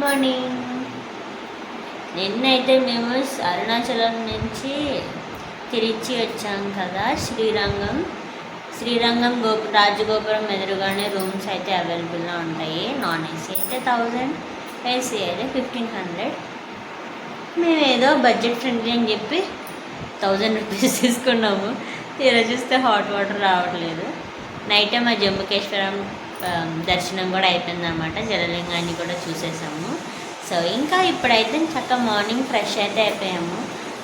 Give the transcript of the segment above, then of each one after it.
Morning. నిన్నైతే మేము అరుణాచలం నుంచి తిరిచి వచ్చాం కదా. శ్రీరంగం రాజగోపురం ఎదురుగానే రూమ్స్ అయితే అవైలబుల్గా ఉంటాయి. నాన్ ఏసీ అయితే 1000, ఏసీ అయితే 1500. మేము ఏదో బడ్జెట్ ఫ్రెండ్లీ అని చెప్పి 1000 రూపీస్ తీసుకున్నాము. తీరా చూస్తే హాట్ వాటర్ రావట్లేదు. నైట్ టైం మా జంబుకేశ్వరం దర్శనం కూడా అయిపోయిందన్నమాట. జలలింగాన్ని కూడా చూసేసాము. సో ఇంకా ఇప్పుడైతే చక్కగా మార్నింగ్ ఫ్రెష్ అయితే అయిపోయాము.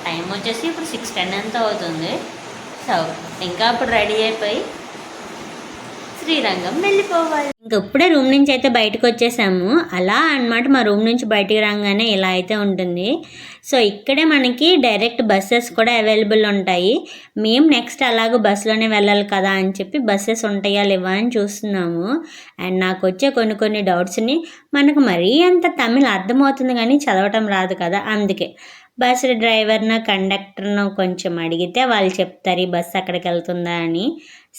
టైం వచ్చేసి ఇప్పుడు 6:10 అంతా అవుతుంది. సో ఇంకా ఇప్పుడు రెడీ అయిపోయి శ్రీరంగం వెళ్ళిపోవాలి. ఇంకా ఇప్పుడే రూమ్ నుంచి అయితే బయటకు వచ్చేసాము. అలా అన్నమాట. మా రూమ్ నుంచి బయటికి రాగానే ఇలా అయితే ఉంటుంది. సో ఇక్కడే మనకి డైరెక్ట్ బస్సెస్ కూడా అవైలబుల్ ఉంటాయి. మేము నెక్స్ట్ అలాగూ బస్సులోనే వెళ్ళాలి కదా అని చెప్పి బస్సెస్ ఉంటాయా లేవా అని చూస్తున్నాము. అండ్ నాకు వచ్చే కొన్ని డౌట్స్ని, మనకు మరీ అంత తమిళ్ అర్థమవుతుంది కానీ చదవటం రాదు కదా, అందుకే బస్సు డ్రైవర్ను కండక్టర్ను కొంచెం అడిగితే వాళ్ళు చెప్తారు ఈ బస్సు అక్కడికి వెళ్తుందా అని.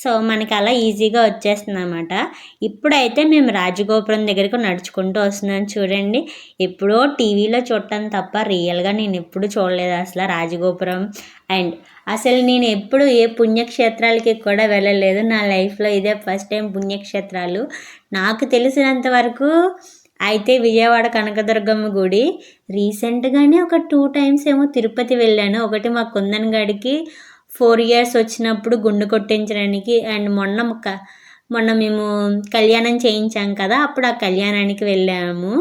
సో మనకి అలా ఈజీగా వచ్చేస్తుంది అన్నమాట. ఇప్పుడైతే మేము రాజగోపురం దగ్గరకు నడుచుకుంటూ వస్తున్నాను. చూడండి, ఎప్పుడో టీవీలో చూడటం తప్ప రియల్గా నేను ఎప్పుడు చూడలేదు అసలు రాజగోపురం. అండ్ అసలు నేను ఎప్పుడు ఏ పుణ్యక్షేత్రాలకి కూడా వెళ్ళలేదు. నా లైఫ్లో ఇదే ఫస్ట్ టైం పుణ్యక్షేత్రాలు. నాకు తెలిసినంత వరకు అయితే విజయవాడ కనకదుర్గమ్మ గుడి, రీసెంట్గానే ఒక 2 times ఏమో తిరుపతి వెళ్ళాను. ఒకటి మా కుందన్ గడికి 4 years వచ్చినప్పుడు గుండు కొట్టించడానికి, అండ్ మొన్న మేము కళ్యాణం చేయించాం కదా, అప్పుడు ఆ కళ్యాణానికి వెళ్ళాము.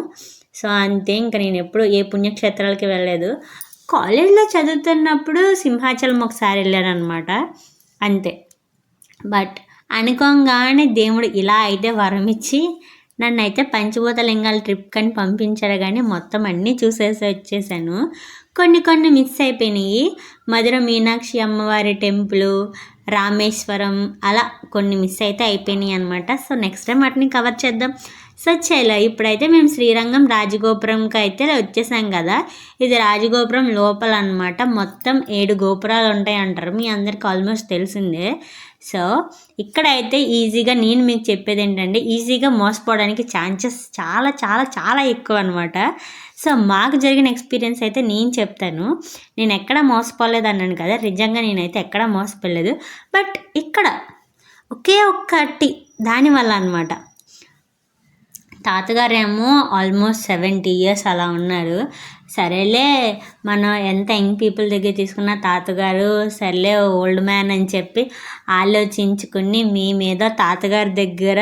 సో అంతే, ఇంకా నేను ఎప్పుడు ఏ పుణ్యక్షేత్రాలకి వెళ్ళలేదు. కాలేజ్లో చదువుతున్నప్పుడు సింహాచలం ఒకసారి వెళ్ళాను అనమాట, అంతే. బట్ అనుకోగానే దేవుడు ఇలా అయితే వరం ఇచ్చి నన్ను అయితే పంచభూత లింగాల ట్రిప్ కని పంపించాడు. కానీ మొత్తం అన్నీ చూసేసి వచ్చేసాను. కొన్ని మిస్ అయిపోయినాయి. మధుర మీనాక్షి అమ్మవారి టెంపుల్, రామేశ్వరం, అలా కొన్ని మిస్ అయితే అయిపోయినాయి అనమాట. సో నెక్స్ట్ టైం వాటిని కవర్ చేద్దాం. సో చలో, ఇప్పుడైతే మేము శ్రీరంగం రాజగోపురంకి అయితే వచ్చేసాం కదా. ఇది రాజగోపురం లోపల అనమాట. మొత్తం 7 గోపురాలు ఉంటాయి అంటారు, మీ అందరికి ఆల్మోస్ట్ తెలిసిందే. సో ఇక్కడైతే ఈజీగా, నేను మీకు చెప్పేది ఏంటంటే, ఈజీగా మోసపోవడానికి ఛాన్సెస్ చాలా చాలా చాలా ఎక్కువ అనమాట. సో మాకు జరిగిన ఎక్స్పీరియన్స్ అయితే నేను చెప్తాను. నేను ఎక్కడ మోసపోలేదు అన్నాను కదా, నిజంగా నేనైతే ఎక్కడ మోసపోలేదు. బట్ ఇక్కడ ఒకే ఒక్కటి దానివల్ల అనమాట. తాతగారేమో ఆల్మోస్ట్ 70 years అలా ఉన్నారు. సరేలే, మనం ఎంత యంగ్ పీపుల్ దగ్గర తీసుకున్న తాతగారు సరేలే ఓల్డ్ మ్యాన్ అని చెప్పి ఆలోచించుకుని మేమేదో తాతగారి దగ్గర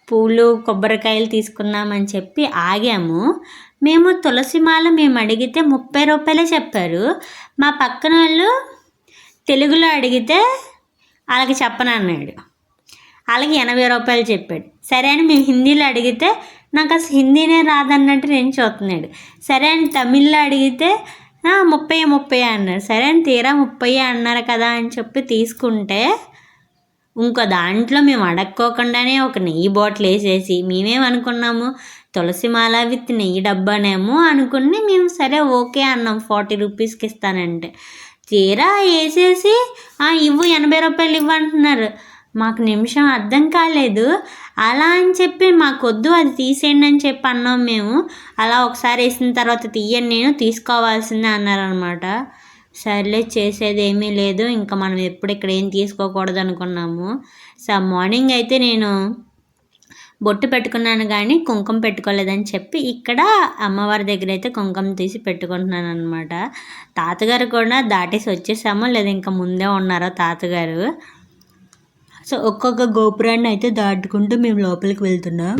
పూలు కొబ్బరికాయలు తీసుకున్నామని చెప్పి ఆగాము. మేము తులసిమాల మేము అడిగితే 30 రూపాయలే చెప్పారు. మా పక్కన వాళ్ళు తెలుగులో అడిగితే వాళ్ళకి చెప్పనన్నాడు, అలాగే 80 రూపాయలు చెప్పాడు. సరే అని మేము హిందీలో అడిగితే నాకు అసలు హిందీనే రాదన్నట్టు నేను చూస్తున్నాడు. సరే అని తమిళ్లో అడిగితే 30 అన్నారు. సరే అని తీరా 30 అన్నారు కదా అని చెప్పి తీసుకుంటే, ఇంకో దాంట్లో మేము అడక్కోకుండానే ఒక నెయ్యి బాటిల్ వేసేసి, మేమేమనుకున్నాము తులసిమాల విత్ నెయ్యి డబ్బానేమో అనుకుని మేము సరే ఓకే అన్నాం. 40 రూపీస్కి ఇస్తానంటే తీరా వేసేసి ఇవ్వు 80 రూపాయలు ఇవ్వంటున్నారు. మాకు నిమిషం అర్థం కాలేదు. అలా అని చెప్పి మాకొద్దు అది తీసేయండి అని చెప్పి అన్నాం మేము. అలా ఒకసారి వేసిన తర్వాత తీయండి, నేను తీసుకోవాల్సిందే అన్నారనమాట. సర్లే, చేసేది ఏమీ లేదు, ఇంకా మనం ఎప్పుడు ఇక్కడ ఏం తీసుకోకూడదు అనుకున్నాము. సో మార్నింగ్ అయితే నేను బొట్టు పెట్టుకున్నాను కానీ కుంకుమ పెట్టుకోలేదని చెప్పి ఇక్కడ అమ్మవారి దగ్గర అయితే కుంకుమ తీసి పెట్టుకుంటున్నాను అనమాట. తాతగారు కూడా దాటేసి వచ్చేసామో లేదా ఇంకా ముందే ఉన్నారో తాతగారు. సో ఒక్కొక్క గోపురాన్ని అయితే దాటుకుంటూ మేము లోపలికి వెళ్తున్నాం.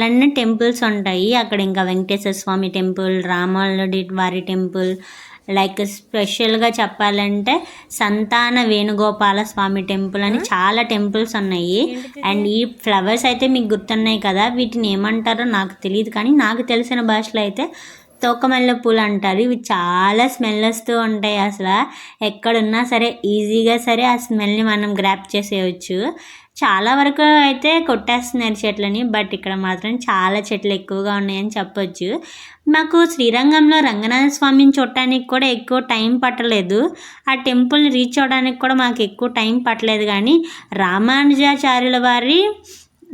చాలానే టెంపుల్స్ ఉంటాయి అక్కడ. ఇంకా వెంకటేశ్వర స్వామి టెంపుల్, రాముల వారి టెంపుల్, లైక్ స్పెషల్గా చెప్పాలంటే సంతాన వేణుగోపాల స్వామి టెంపుల్ అని చాలా టెంపుల్స్ ఉన్నాయి. అండ్ ఈ ఫ్లవర్స్ అయితే మీకు గుర్తున్నాయి కదా, వీటిని ఏమంటారో నాకు తెలియదు, కానీ నాకు తెలిసిన భాషలో అయితే తోకమల్లె పూలు అంటారు. ఇవి చాలా స్మెల్ వస్తూ ఉంటాయి. అసలు ఎక్కడున్నా సరే ఈజీగా సరే ఆ స్మెల్ని మనం గ్రాప్ చేసేయచ్చు. చాలా వరకు అయితే కొట్టేస్తున్నారు చెట్లని, బట్ ఇక్కడ మాత్రం చాలా చెట్లు ఎక్కువగా ఉన్నాయని చెప్పొచ్చు. మాకు శ్రీరంగంలో రంగనాథ స్వామిని చూడటానికి కూడా ఎక్కువ టైం పట్టలేదు. ఆ టెంపుల్ని రీచ్ అవ్వడానికి కూడా మాకు ఎక్కువ టైం పట్టలేదు. కానీ రామానుజాచార్యుల వారి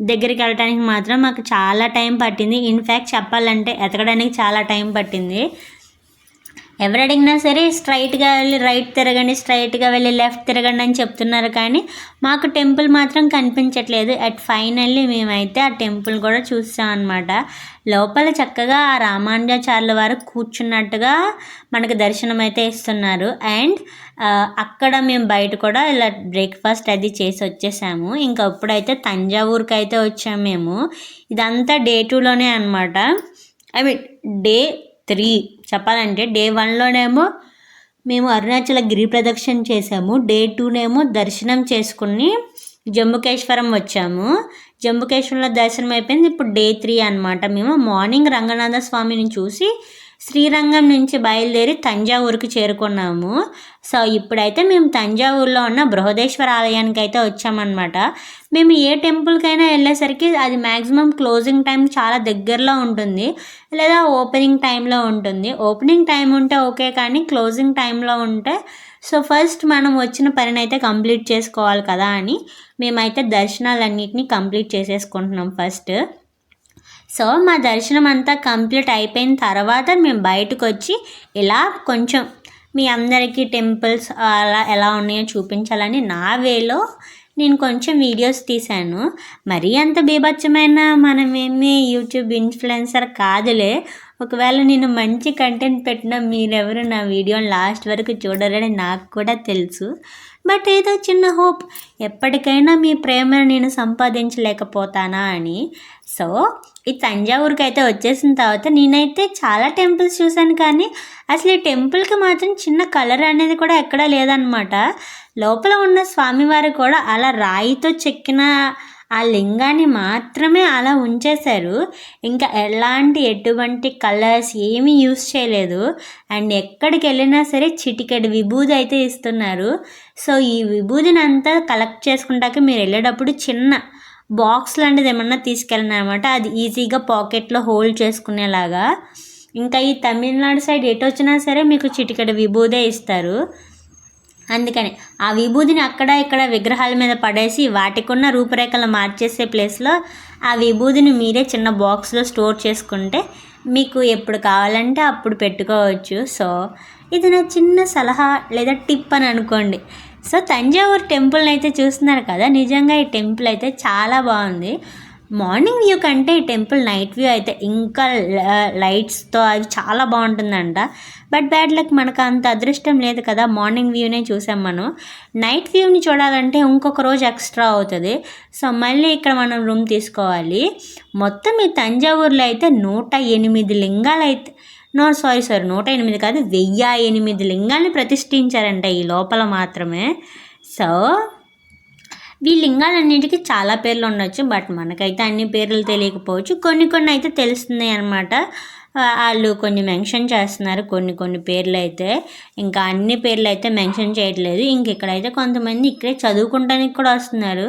దగ్గరికి వెళ్ళటానికి మాత్రం మాకు చాలా టైం పట్టింది. ఇన్ఫ్యాక్ట్ చెప్పాలంటే ఎతకడానికి చాలా టైం పట్టింది. ఎవరు అడిగినా సరే స్ట్రైట్గా వెళ్ళి రైట్ తిరగండి, స్ట్రైట్గా వెళ్ళి లెఫ్ట్ తిరగండి అని చెప్తున్నారు, కానీ మాకు టెంపుల్ మాత్రం కనిపించట్లేదు. అట్ ఫైనల్లీ మేమైతే ఆ టెంపుల్ కూడా చూసాం అనమాట. లోపల చక్కగా ఆ రామానుజాచార్యుల వారు కూర్చున్నట్టుగా మనకు దర్శనం అయితే ఇస్తున్నారు. అండ్ అక్కడ మేము బయట కూడా ఇలా బ్రేక్ఫాస్ట్ అది చేసి వచ్చేసాము. ఇంకా ఇప్పుడైతే తంజావూరుకి అయితే వచ్చాము మేము. ఇదంతా డే 2లోనే అనమాట. ఐ మీన్ డే 3 చెప్పాలంటే. డే 1లోనేమో మేము అరుణాచల గిరి ప్రదక్షిణ చేసాము. డే 2నేమో దర్శనం చేసుకుని జంబుకేశ్వరం వచ్చాము. జంబుకేశ్వరంలో దర్శనం అయిపోయింది. ఇప్పుడు డే 3 అనమాట. మేము మార్నింగ్ రంగనాథ స్వామిని చూసి శ్రీరంగం నుంచి బయలుదేరి తంజావూరుకి చేరుకున్నాము. సో ఇప్పుడైతే మేము తంజావూరులో ఉన్న బృహదేశ్వర ఆలయానికి అయితే వచ్చామన్నమాట. మేము ఏ టెంపుల్కైనా వెళ్ళేసరికి అది మ్యాక్సిమం క్లోజింగ్ టైం చాలా దగ్గరలో ఉంటుంది, లేదా ఓపెనింగ్ టైంలో ఉంటుంది. ఓపెనింగ్ టైం ఉంటే ఓకే, కానీ క్లోజింగ్ టైంలో ఉంటే సో ఫస్ట్ మనం వచ్చిన పనిని అయితే కంప్లీట్ చేసుకోవాలి కదా అని మేమైతే దర్శనాలన్నింటినీ కంప్లీట్ చేసేసుకుంటున్నాం ఫస్ట్. సో మా దర్శనం అంతా కంప్లీట్ అయిపోయిన తర్వాత మేము బయటకు వచ్చి ఇలా కొంచెం మీ అందరికీ టెంపుల్స్ అలా ఎలా ఉన్నాయో చూపించాలని నా వేలో నేను కొంచెం వీడియోస్ తీశాను. మరీ అంత బీభత్సమైన మనమేమీ యూట్యూబ్ ఇన్ఫ్లుయెన్సర్ కాదులే. ఒకవేళ నేను మంచి కంటెంట్ పెట్టినా మీరెవరు నా వీడియోని లాస్ట్ వరకు చూడరని నాకు కూడా తెలుసు. బట్ ఏదో చిన్న హోప్, ఎప్పటికైనా మీ ప్రేమను నేను సంపాదించలేకపోతానా అని. సో ఈ తంజావూరుకి అయితే వచ్చేసిన తర్వాత నేనైతే చాలా టెంపుల్స్ చూశాను, కానీ అసలు ఈ టెంపుల్కి మాత్రం చిన్న కలర్ అనేది కూడా ఎక్కడా లేదనమాట. లోపల ఉన్న స్వామివారు కూడా అలా రాయితో చెక్కిన ఆ లింగాన్ని మాత్రమే అలా ఉంచేశారు. ఇంకా ఎటువంటి కలర్స్ ఏమీ యూస్ చేయలేదు. అండ్ ఎక్కడికి వెళ్ళినా సరే చిటికెడు విభూది అయితే ఇస్తున్నారు. సో ఈ విభూదిని అంతా కలెక్ట్ చేసుకుంటాక మీరు వెళ్ళేటప్పుడు చిన్న బాక్స్ లాంటిది ఏమన్నా తీసుకెళ్ళినమాట, అది ఈజీగా పాకెట్లో హోల్డ్ చేసుకునేలాగా. ఇంకా ఈ తమిళనాడు సైడ్ ఎటు వచ్చినా సరే మీకు చిటికెడు విభూదే ఇస్తారు. అందుకని ఆ విభూదిని అక్కడ ఇక్కడ విగ్రహాల మీద పడేసి వాటికున్న రూపురేఖలు మార్చేసే ప్లేస్లో ఆ విభూదిని మీరే చిన్న బాక్స్లో స్టోర్ చేసుకుంటే మీకు ఎప్పుడు కావాలంటే అప్పుడు పెట్టుకోవచ్చు. సో ఇది నా చిన్న సలహా లేదా టిప్ అని అనుకోండి. సో తంజావూరు టెంపుల్ని అయితే చూస్తున్నారు కదా, నిజంగా ఈ టెంపుల్ అయితే చాలా బాగుంది. మార్నింగ్ వ్యూ కంటే ఈ టెంపుల్ నైట్ వ్యూ అయితే ఇంకా లైట్స్తో అది చాలా బాగుంటుందంట. బట్ బ్యాడ్ లక్ మనకు అంత అదృష్టం లేదు కదా, మార్నింగ్ వ్యూనే చూసాం మనం. నైట్ వ్యూని చూడాలంటే ఇంకొక రోజు ఎక్స్ట్రా అవుతుంది. సో మళ్ళీ ఇక్కడ మనం రూమ్ తీసుకోవాలి. మొత్తం ఈ తంజావూరులో అయితే 108 లింగాలు అయితే 108 కాదు 1008 లింగాల్ని ప్రతిష్ఠించారంట ఈ లోపల మాత్రమే. సో ఈ లింగాలన్నింటికి చాలా పేర్లు ఉండొచ్చు, బట్ మనకైతే అన్ని పేర్లు తెలియకపోవచ్చు. కొన్ని అయితే తెలుస్తున్నాయి అనమాట. వాళ్ళు కొన్ని మెన్షన్ చేస్తున్నారు, కొన్ని పేర్లు అయితే. ఇంకా అన్ని పేర్లు అయితే మెన్షన్ చేయట్లేదు. ఇంక ఇక్కడైతే కొంతమంది ఇక్కడే చదువుకుంటానికి కూడా వస్తున్నారు.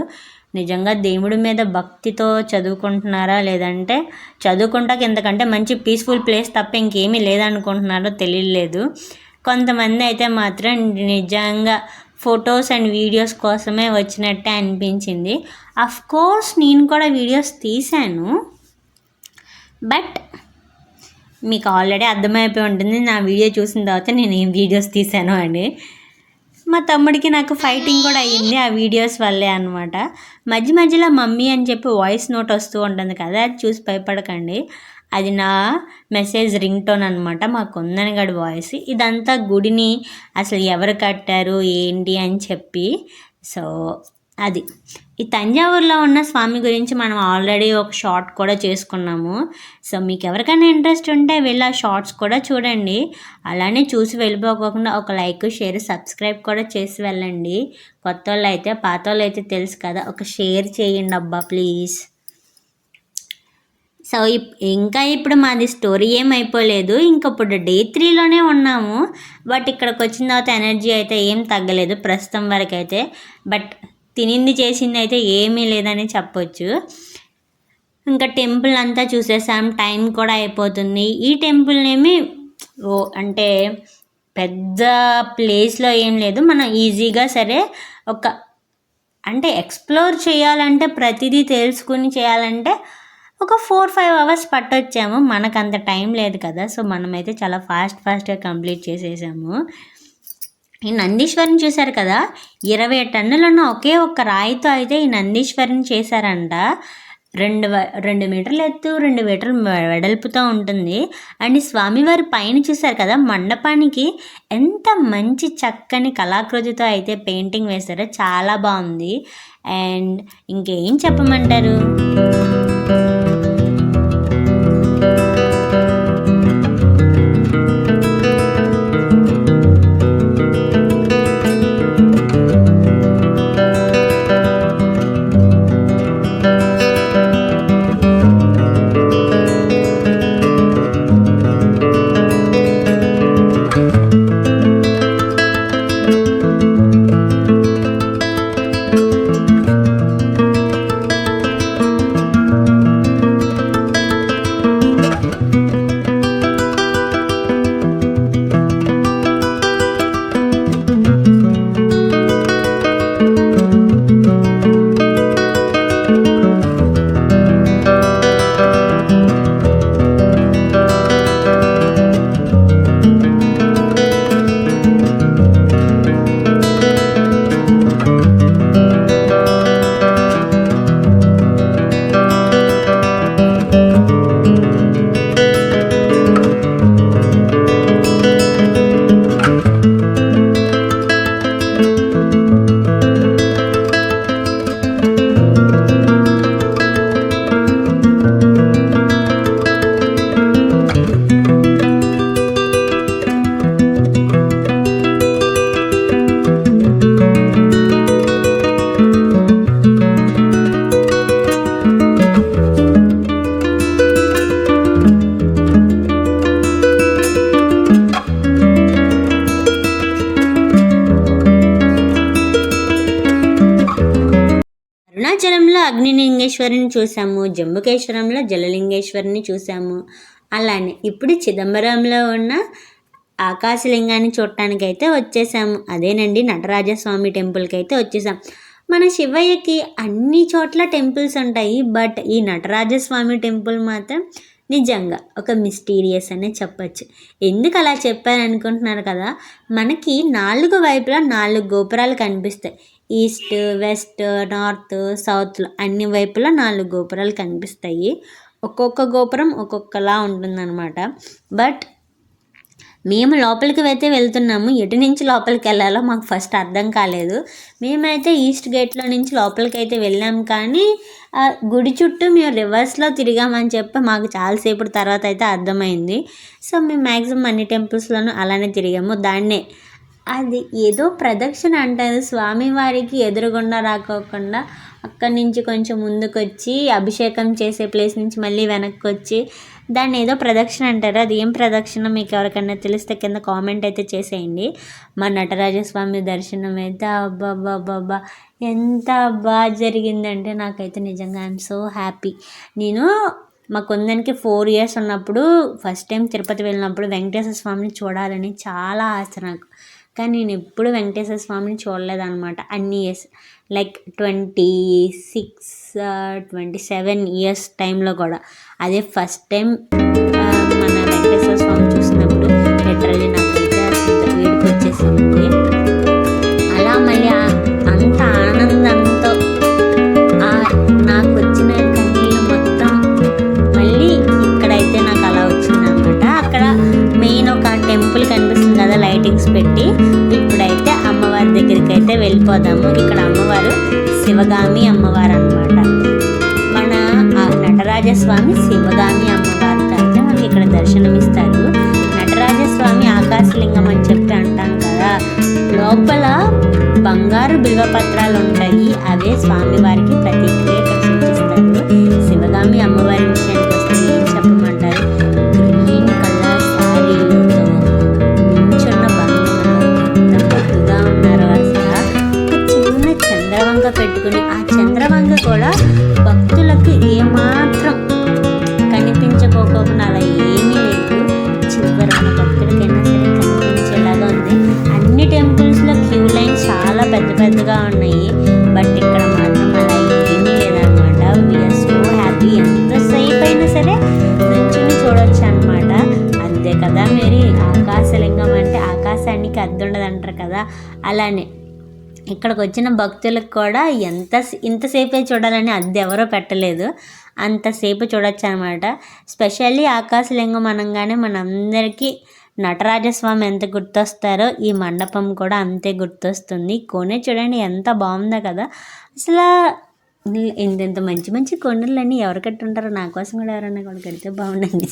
నిజంగా దేవుడి మీద భక్తితో చదువుకుంటున్నారా, లేదంటే చదువుకుంటాక ఇంతకంటే మంచి పీస్ఫుల్ ప్లేస్ తప్ప ఇంకేమీ లేదనుకుంటున్నారో తెలియలేదు. కొంతమంది అయితే మాత్రం నిజంగా ఫొటోస్ అండ్ వీడియోస్ కోసమే వచ్చినట్టే అనిపించింది. అఫ్ కోర్స్ నేను కూడా వీడియోస్ తీశాను, బట్ మీకు ఆల్రెడీ అర్థమైపోయి ఉంటుంది నా వీడియో చూసిన తర్వాత నేను ఏం వీడియోస్ తీశాను అని. మా తమ్ముడికి నాకు ఫైటింగ్ కూడా అయ్యింది ఆ వీడియోస్ వల్లే అనమాట. మధ్యలో మమ్మీ అని చెప్పి వాయిస్ నోట్ వస్తూ ఉంటుంది కదా, అది చూసి భయపడకండి. అది నా మెసేజ్ రింగ్ టోన్ అనమాట, మా కుందన్ గడి వాయిస్. ఇదంతా గుడిని అసలు ఎవరు కట్టారు ఏంటి అని చెప్పి. సో అది ఈ తంజావూరులో ఉన్న స్వామి గురించి మనం ఆల్రెడీ ఒక షార్ట్ కూడా చేసుకున్నాము. సో మీకు ఎవరికైనా ఇంట్రెస్ట్ ఉంటే వెళ్ళి ఆ షార్ట్స్ కూడా చూడండి. అలానే చూసి వెళ్ళిపోకుండా ఒక లైక్, షేర్, సబ్స్క్రైబ్ కూడా చేసి వెళ్ళండి. కొత్త వాళ్ళు అయితే, పాత వాళ్ళు అయితే తెలుసు కదా, ఒక షేర్ చేయండి అబ్బా ప్లీజ్. సో ఇంకా ఇప్పుడు మాది స్టోరీ ఏం అయిపోలేదు, ఇంకప్పుడు డే 3లోనే ఉన్నాము. బట్ ఇక్కడికి వచ్చిన తర్వాత ఎనర్జీ అయితే ఏం తగ్గలేదు ప్రస్తుతం వరకు అయితే. బట్ తినింది చేసింది అయితే ఏమీ లేదని చెప్పొచ్చు. ఇంకా టెంపుల్ అంతా చూసేసాం, టైం కూడా అయిపోతుంది. ఈ టెంపుల్నేమి అంటే పెద్ద ప్లేస్లో ఏం లేదు, మనం ఈజీగా సరే అంటే ఎక్స్ప్లోర్ చేయాలంటే, ప్రతిదీ తెలుసుకుని చేయాలంటే ఒక 4-5 అవర్స్ పట్టొచ్చాము. మనకు అంత టైం లేదు కదా, సో మనమైతే చాలా ఫాస్ట్గా కంప్లీట్ చేసేసాము. ఈ నందీశ్వరిని చూశారు కదా, 20 టన్నులు ఉన్న ఒకే ఒక్క రాయితో అయితే ఈ నందీశ్వరిని చేశారంట. 2 మీటర్ల ఎత్తు, 2 మీటర్ల వెడల్పుతో ఉంటుంది. అండ్ స్వామివారి పైన చూశారు కదా, మండపానికి ఎంత మంచి చక్కని కళాకృతితో అయితే పెయింటింగ్ వేశారో, చాలా బాగుంది. అండ్ ఇంకేం చెప్పమంటారు, అరుణాచలంలో అగ్నిలింగేశ్వరిని చూసాము, జంబుకేశ్వరంలో జలలింగేశ్వరిని చూసాము. అలానే ఇప్పుడు చిదంబరంలో ఉన్న ఆకాశలింగాన్ని చూడటానికైతే వచ్చేసాము. అదేనండి నటరాజస్వామి టెంపుల్కి అయితే వచ్చేసాం. మన శివయ్యకి అన్ని చోట్ల టెంపుల్స్ ఉంటాయి, బట్ ఈ నటరాజస్వామి టెంపుల్ మాత్రం నిజంగా ఒక మిస్టీరియస్ అనే చెప్పచ్చు. ఎందుకు అలా చెప్పారనుకుంటున్నారు కదా, మనకి 4 వైపులా 4 గోపురాలు కనిపిస్తాయి. ఈస్ట్, వెస్ట్, నార్త్, సౌత్లో అన్ని వైపులా 4 గోపురాలు కనిపిస్తాయి. ఒక్కొక్క గోపురం ఒక్కొక్కలా ఉంటుందన్నమాట. బట్ మేము లోపలికి అయితే వెళ్తున్నాము, ఎటు నుంచి లోపలికి వెళ్ళాలో మాకు ఫస్ట్ అర్థం కాలేదు. మేమైతే ఈస్ట్ గేట్లో నుంచి లోపలికి అయితే వెళ్ళాము, కానీ గుడి చుట్టూ మేము రివర్స్లో తిరిగామని చెప్పి మాకు చాలాసేపు తర్వాత అయితే అర్థమైంది. సో మేము మ్యాక్సిమం అన్ని టెంపుల్స్లోనూ అలానే తిరిగాము. దాన్నే అది ఏదో ప్రదక్షిణ అంటారు, స్వామివారికి ఎదురుగుండా రాకోకుండా అక్కడి నుంచి కొంచెం ముందుకు వచ్చి అభిషేకం చేసే ప్లేస్ నుంచి మళ్ళీ వెనక్కి వచ్చి దాన్ని ఏదో ప్రదక్షిణ అంటారు. అది ఏం ప్రదక్షిణ మీకు ఎవరికైనా తెలిస్తే కింద కామెంట్ అయితే చేసేయండి. మా నటరాజస్వామి దర్శనం అయితే అబ్బాబ్బాబ్బా ఎంత బాగా జరిగిందంటే నాకైతే నిజంగా ఐఎమ్ సో హ్యాపీ. నేను మా కొందరికి 4 years ఉన్నప్పుడు ఫస్ట్ టైం తిరుపతి వెళ్ళినప్పుడు వెంకటేశ్వర స్వామిని చూడాలని చాలా ఆశ నాకు, కానీ నేను ఎప్పుడు వెంకటేశ్వర స్వామిని చూడలేదన్నమాట. అన్ని ఇయర్స్ లైక్ 26, 27 years టైంలో కూడా అదే ఫస్ట్ టైం మన వెంకటేశ్వర స్వామి చూసినప్పుడు లిటరల్లీ నాకైతే వేడికి వచ్చేసింది. అలా మళ్ళీ అంత ఆనందంతో నాకు వచ్చిన కన్నీళ్ళు మొత్తం మళ్ళీ ఇక్కడైతే నాకు అలా వచ్చిందనమాట. అక్కడ మెయిన్ ఒక టెంపుల్ కనిపిస్తుంది కదా లైటింగ్స్ పెట్టి. ఇప్పుడైతే అమ్మవారి దగ్గరికి అయితే వెళ్ళిపోదాము. ఇక్కడ అమ్మవారు శివగామి అమ్మవారు అనమాట. మన నటరాజస్వామి శివగామి అమ్మవారితో అయితే మనకి ఇక్కడ దర్శనమిస్తారు. నటరాజస్వామి ఆకాశలింగం అని చెప్పి అంటాం కదా, లోపల బంగారు బిల్వపత్రాలు ఉంటాయి. అవే స్వామివారికి ప్రతిక్రియ ఇక్కడ సూచిస్తారు. శివగామి అమ్మవారి విషయానికి వస్తే ఏం చెప్పమంటారు, గ్రీన్ కలర్ శారీలతో నించున్న బంధువులు ఎంత పొద్దుగా ఉన్నారు. అసలు ఒక చిన్న చంద్రవంక పెట్టుకుని, ఆ చంద్రవంక కూడా భక్తులకు ఏమాత్రం కనిపించకోకుండా అలా ఏమీ లేదు, చివరన భక్తులకైనా సరే కనిపించేలాగా ఉంది. అన్ని టెంపుల్స్లో క్యూ లైన్ చాలా పెద్ద పెద్దగా ఉన్నాయి, బట్ ఇక్కడ మాత్రం అలా ఏమీ లేదనమాట. We are so happy. ఎంతసేపు అయినా సరే నుంచుని చూడొచ్చు అనమాట. అంతే కదా మరి, ఆకాశలింగం అంటే ఆకాశానికి అద్దుండదు అంటారు కదా, అలానే ఇక్కడికి వచ్చిన భక్తులకు కూడా ఇంతసేపే చూడాలని అద్దె ఎవరో పెట్టలేదు, అంతసేపు చూడొచ్చు అనమాట. స్పెషల్లీ ఆకాశలింగం అనగానే మనందరికీ నటరాజస్వామి ఎంత గుర్తొస్తారో ఈ మండపం కూడా అంతే గుర్తొస్తుంది. కోనే చూడండి ఎంత బాగుందో కదా. అసలు ఇంత మంచి మంచి కొండలన్నీ ఎవరు కట్టుంటారో, నా కోసం కూడా ఎవరన్నా కూడా కడితే బాగుండండి.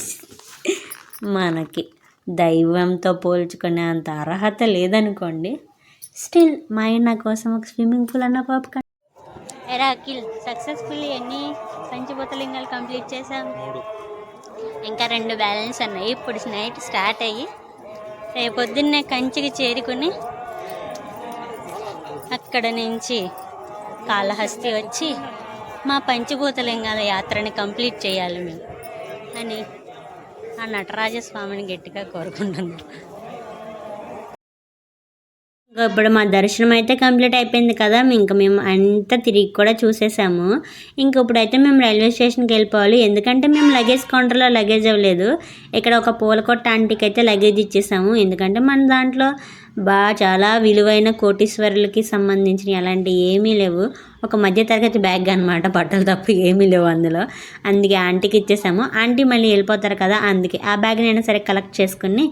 మనకి దైవంతో పోల్చుకునే అంత అర్హత లేదనుకోండి, స్టిల్ మా ఆయన నా కోసం ఒక స్విమ్మింగ్ పూల్ అన్న పాప. ఎరా అఖిల్, సక్సెస్ఫుల్లీ ఎన్ని పంచభూతలింగాలు కంప్లీట్ చేసాం? ఇంకా 2 బ్యాలెన్స్ ఉన్నాయి. ఇప్పుడు నైట్ స్టార్ట్ అయ్యి రేపొద్దున్నే కంచికి చేరుకుని అక్కడ నుంచి కాళహస్తి వచ్చి మా పంచభూతలింగాల యాత్రని కంప్లీట్ చేయాలి మేము అని ఆ నటరాజస్వామిని గట్టిగా కోరుకుంటున్నాం. ఇప్పుడు మా దర్శనం అయితే కంప్లీట్ అయిపోయింది కదా, ఇంకా మేము అంతా తిరిగి కూడా చూసేసాము. ఇంక ఇప్పుడైతే మేము రైల్వే స్టేషన్కి వెళ్ళిపోవాలి, ఎందుకంటే మేము లగేజ్ కౌంటర్లో లగేజ్ అవ్వలేదు. ఇక్కడ ఒక పూలకొట్ట ఆంటీకి అయితే లగేజ్ ఇచ్చేసాము, ఎందుకంటే మన దాంట్లో చాలా విలువైన కోటీశ్వరులకి సంబంధించిన అలాంటివి ఏమీ లేవు. ఒక మధ్యతరగతి బ్యాగ్ అనమాట, బట్టలు తప్ప ఏమీ లేవు అందులో. అందుకే ఆంటీకి ఇచ్చేసాము. ఆంటీ మళ్ళీ వెళ్ళిపోతారు కదా, అందుకే ఆ బ్యాగ్నైనా సరే కలెక్ట్ చేసుకుని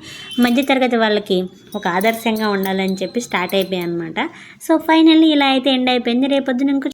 మధ్యతరగతి వాళ్ళకి ఒక ఆదర్శంగా ఉండాలని చెప్పి స్టార్ట్ అయిపోయాయి అనమాట. సో ఫైనల్లీ ఇలా అయితే ఎండ్ అయిపోయింది. రేపొద్దున ఇంకో